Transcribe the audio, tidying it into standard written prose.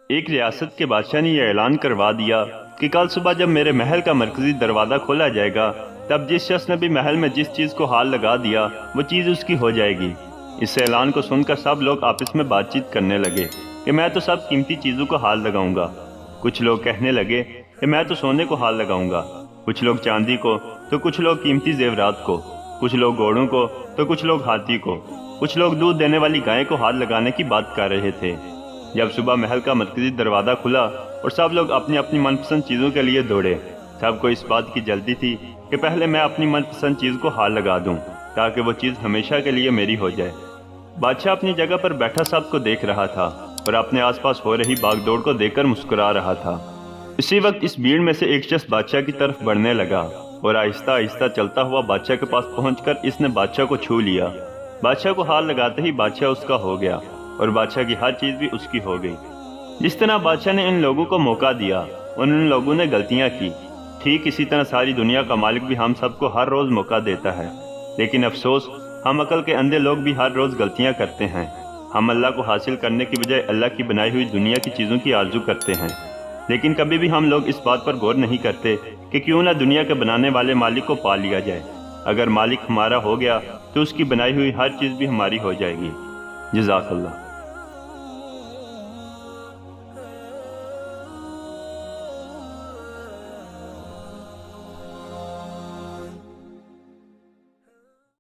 ایک ریاست کے بادشاہ نے یہ اعلان کروا دیا کہ کل صبح جب میرے محل کا مرکزی دروازہ کھولا جائے گا، تب جس شخص نے بھی محل میں جس چیز کو ہاتھ لگا دیا وہ چیز اس کی ہو جائے گی۔ اس اعلان کو سن کر سب لوگ آپس میں بات چیت کرنے لگے کہ میں تو سب قیمتی چیزوں کو ہاتھ لگاؤں گا۔ کچھ لوگ کہنے لگے کہ میں تو سونے کو ہاتھ لگاؤں گا، کچھ لوگ چاندی کو، تو کچھ لوگ قیمتی زیورات کو، کچھ لوگ گھوڑوں کو، تو کچھ لوگ ہاتھی کو، کچھ لوگ دودھ دینے والی گائے کو ہاتھ لگانے کی بات کر رہے تھے۔ جب صبح محل کا مرکزی دروازہ کھلا اور سب لوگ اپنی اپنی من پسند چیزوں کے لیے دوڑے، سب کو اس بات کی جلدی تھی کہ پہلے میں اپنی من پسند چیز کو ہاتھ لگا دوں تاکہ وہ چیز ہمیشہ کے لیے میری ہو جائے۔ بادشاہ اپنی جگہ پر بیٹھا سب کو دیکھ رہا تھا اور اپنے آس پاس ہو رہی باغ دوڑ کو دیکھ کر مسکرا رہا تھا۔ اسی وقت اس بھیڑ میں سے ایک شخص بادشاہ کی طرف بڑھنے لگا اور آہستہ آہستہ چلتا ہوا بادشاہ کے پاس پہنچ کر اس نے بادشاہ کو چھو لیا۔ بادشاہ کو ہاتھ لگاتے ہی بادشاہ اس کا ہو گیا اور بادشاہ کی ہر چیز بھی اس کی ہو گئی۔ جس طرح بادشاہ نے ان لوگوں کو موقع دیا اور ان لوگوں نے غلطیاں کی، ٹھیک اسی طرح ساری دنیا کا مالک بھی ہم سب کو ہر روز موقع دیتا ہے، لیکن افسوس ہم عقل کے اندھے لوگ بھی ہر روز غلطیاں کرتے ہیں۔ ہم اللہ کو حاصل کرنے کی بجائے اللہ کی بنائی ہوئی دنیا کی چیزوں کی آرزو کرتے ہیں، لیکن کبھی بھی ہم لوگ اس بات پر غور نہیں کرتے کہ کیوں نہ دنیا کے بنانے والے مالک کو پا لیا جائے۔ اگر مالک ہمارا ہو گیا تو اس کی بنائی ہوئی ہر چیز بھی ہماری ہو جائے گی۔ جزاک اللہ۔